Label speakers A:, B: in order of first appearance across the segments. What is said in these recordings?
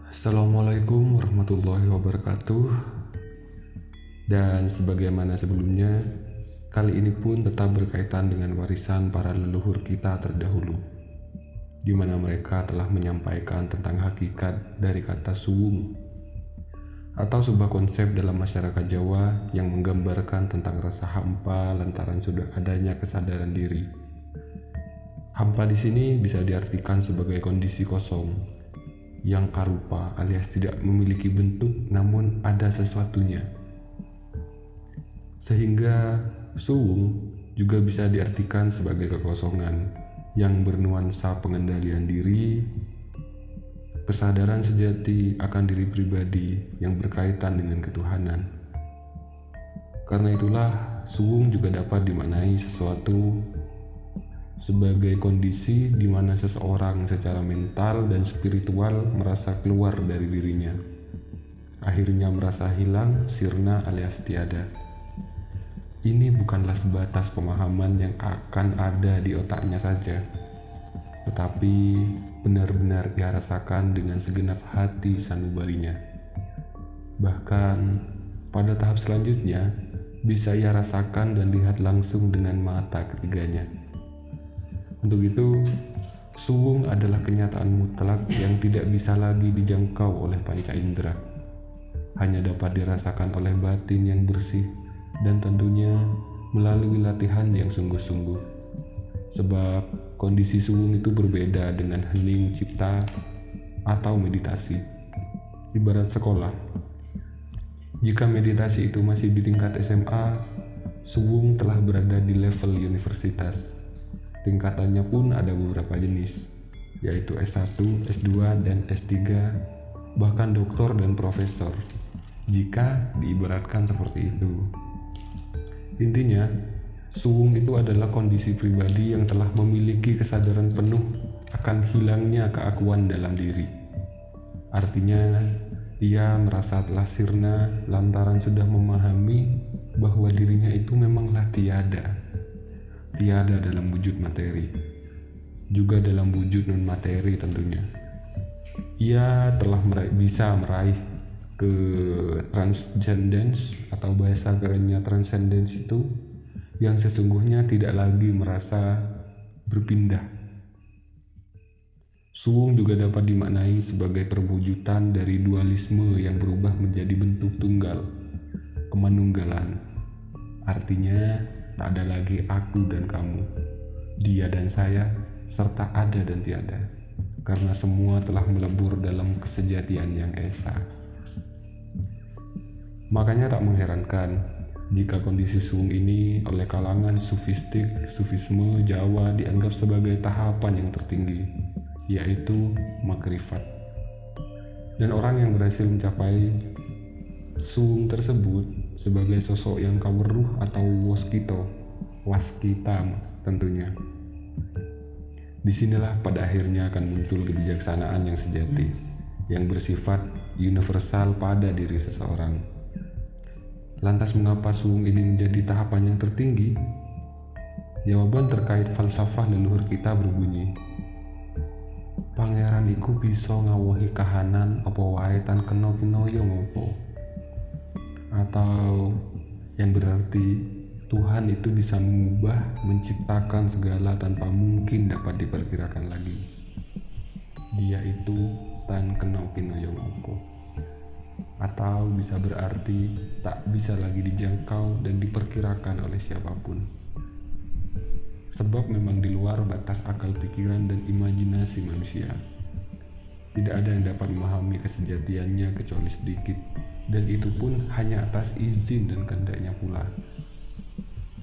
A: Assalamualaikum warahmatullahi wabarakatuh. Dan sebagaimana sebelumnya, kali ini pun tetap berkaitan dengan warisan para leluhur kita terdahulu, di mana mereka telah menyampaikan tentang hakikat dari kata suwung, atau sebuah konsep dalam masyarakat Jawa yang menggambarkan tentang rasa hampa lantaran sudah adanya kesadaran diri. Hampa di sini bisa diartikan sebagai kondisi kosong, yang arupa alias tidak memiliki bentuk namun ada sesuatunya. Sehingga suwung juga bisa diartikan sebagai kekosongan yang bernuansa pengendalian diri, kesadaran sejati akan diri pribadi yang berkaitan dengan ketuhanan. Karena itulah suwung juga dapat dimaknai sesuatu sebagai kondisi di mana seseorang secara mental dan spiritual merasa keluar dari dirinya, akhirnya merasa hilang, sirna alias tiada. Ini bukanlah sebatas pemahaman yang akan ada di otaknya saja, tetapi benar-benar ia rasakan dengan segenap hati sanubarinya. Bahkan pada tahap selanjutnya bisa ia rasakan dan lihat langsung dengan mata ketiganya. Untuk itu, suwung adalah kenyataan mutlak yang tidak bisa lagi dijangkau oleh panca indera. Hanya dapat dirasakan oleh batin yang bersih dan tentunya melalui latihan yang sungguh-sungguh. Sebab kondisi suwung itu berbeda dengan hening cipta atau meditasi. Ibarat sekolah, jika meditasi itu masih di tingkat SMA, suwung telah berada di level universitas. Tingkatannya pun ada beberapa jenis, yaitu S1, S2, dan S3, bahkan doktor dan profesor, jika diibaratkan seperti itu. Intinya, suwung itu adalah kondisi pribadi yang telah memiliki kesadaran penuh akan hilangnya keakuan dalam diri. Artinya, ia merasa telah sirna lantaran sudah memahami bahwa dirinya itu memanglah tiada dalam wujud materi, juga dalam wujud non-materi tentunya. Ia telah bisa meraih ke transcendence atau bahasa kerennya transcendence itu yang sesungguhnya tidak lagi merasa berpindah. Suwung juga dapat dimaknai sebagai perwujudan dari dualisme yang berubah menjadi bentuk tunggal, kemanunggalan. Artinya, tak ada lagi aku dan kamu, dia dan saya, serta ada dan tiada, karena semua telah melebur dalam kesejatian yang esa. Makanya tak mengherankan jika kondisi suwung ini oleh kalangan sufisme Jawa dianggap sebagai tahapan yang tertinggi, yaitu makrifat. Dan orang yang berhasil mencapai suwung tersebut sebagai sosok yang kaweruh atau waskita tentunya. Disinilah pada akhirnya akan muncul kebijaksanaan yang sejati, yang bersifat universal pada diri seseorang. Lantas mengapa suwung ini menjadi tahapan yang tertinggi? Jawaban terkait falsafah leluhur kita berbunyi, pangeran iku bisa ngawohi kahanan apa wae tan kena kinoyo ngopo. Atau yang berarti Tuhan itu bisa mengubah, menciptakan segala tanpa mungkin dapat diperkirakan lagi. Dia itu tan kena kinoyo ngopo. Atau bisa berarti tak bisa lagi dijangkau dan diperkirakan oleh siapapun. Sebab memang di luar batas akal pikiran dan imajinasi manusia. Tidak ada yang dapat memahami kesejatiannya kecuali sedikit, dan itu pun hanya atas izin dan kehendaknya pula.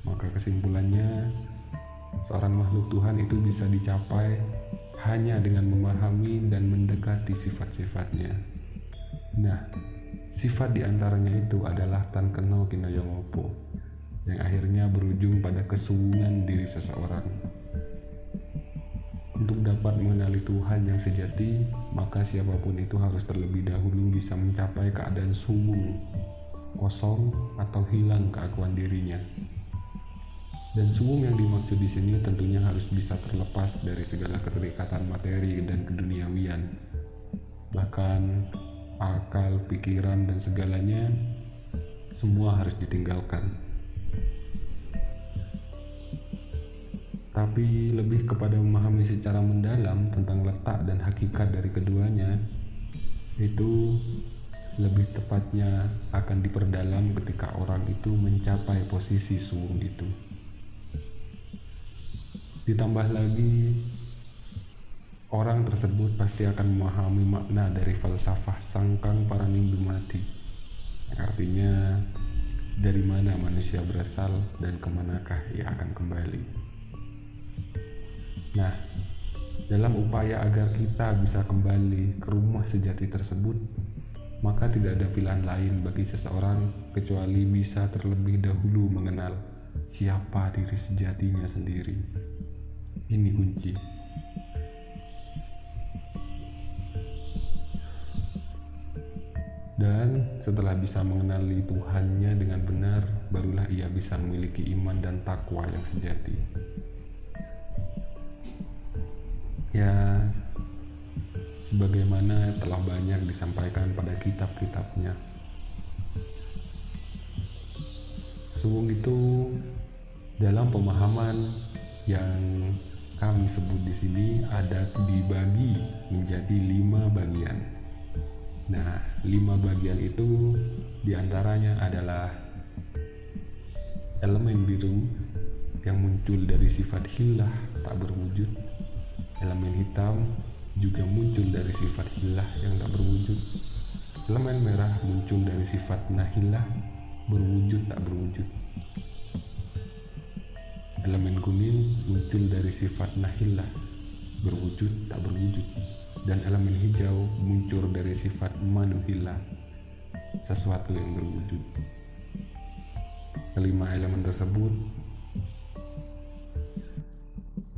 A: Maka kesimpulannya, seorang makhluk Tuhan itu bisa dicapai hanya dengan memahami dan mendekati sifat-sifatnya. Nah, sifat diantaranya itu adalah tan keno kinoyo ngopo, yang akhirnya berujung pada kesuwungan diri seseorang. Untuk dapat mengenali Tuhan yang sejati, maka siapapun itu harus terlebih dahulu bisa mencapai keadaan suwung, kosong atau hilang keakuan dirinya. Dan suwung yang dimaksud di sini tentunya harus bisa terlepas dari segala keterikatan materi dan keduniawian. Bahkan bahkan akal, pikiran, dan segalanya semua harus ditinggalkan. Tapi lebih kepada memahami secara mendalam tentang letak dan hakikat dari keduanya, itu lebih tepatnya akan diperdalam ketika orang itu mencapai posisi suwung itu. Ditambah lagi, orang tersebut pasti akan memahami makna dari falsafah sangkang paraning dumati, artinya dari mana manusia berasal dan kemanakah ia akan kembali. Nah, dalam upaya agar kita bisa kembali ke rumah sejati tersebut, maka tidak ada pilihan lain bagi seseorang kecuali bisa terlebih dahulu mengenal siapa diri sejatinya sendiri. Ini kunci. Dan setelah bisa mengenali Tuhannya dengan benar, barulah ia bisa memiliki iman dan takwa yang sejati. Ya, sebagaimana telah banyak disampaikan pada kitab-kitabnya, suwung itu dalam pemahaman yang kami sebut di sini ada dibagi menjadi 5 bagian. Nah, 5 bagian itu diantaranya adalah elemen biru yang muncul dari sifat hillah tak berwujud, elemen hitam juga muncul dari sifat hillah yang tak berwujud, elemen merah muncul dari sifat nahillah berwujud tak berwujud, elemen kuning muncul dari sifat nahillah berwujud tak berwujud, dan elemen hijau muncul dari sifat manuhillah, sesuatu yang berwujud. Kelima elemen tersebut,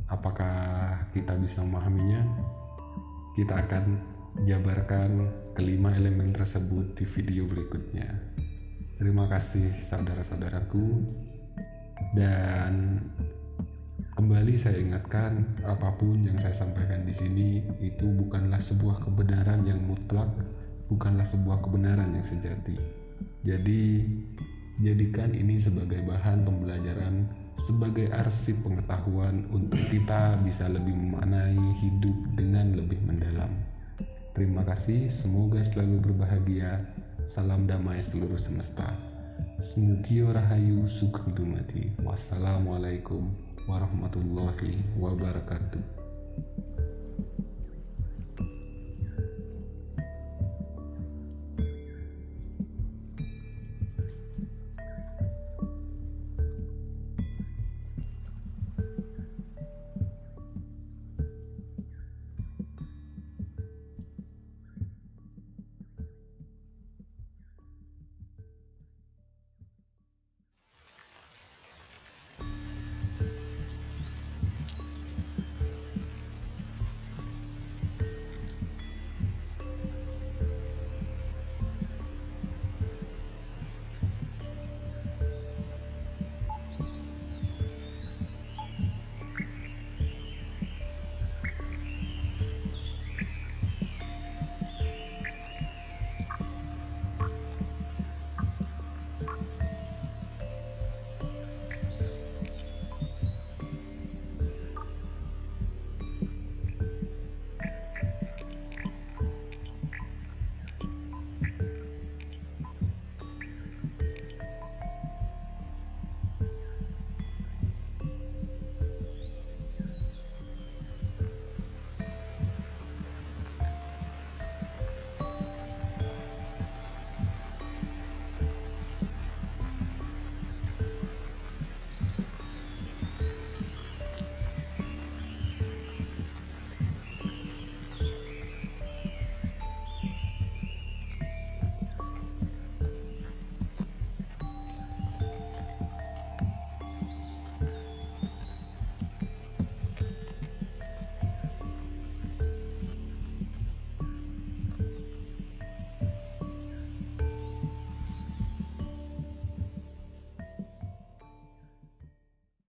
A: apakah kita bisa memahaminya? Kita akan jabarkan kelima elemen tersebut di video berikutnya. Terima kasih saudara-saudaraku, dan kembali saya ingatkan, apapun yang saya sampaikan di sini itu bukanlah sebuah kebenaran yang mutlak, bukanlah sebuah kebenaran yang sejati. Jadi, jadikan ini sebagai bahan pembelajaran, sebagai arsip pengetahuan untuk kita bisa lebih memaknai hidup dengan lebih mendalam. Terima kasih, semoga selalu berbahagia. Salam damai seluruh semesta. Smukio Rahayu Sugeng Dumadi. Wassalamualaikum warahmatullahi wabarakatuh.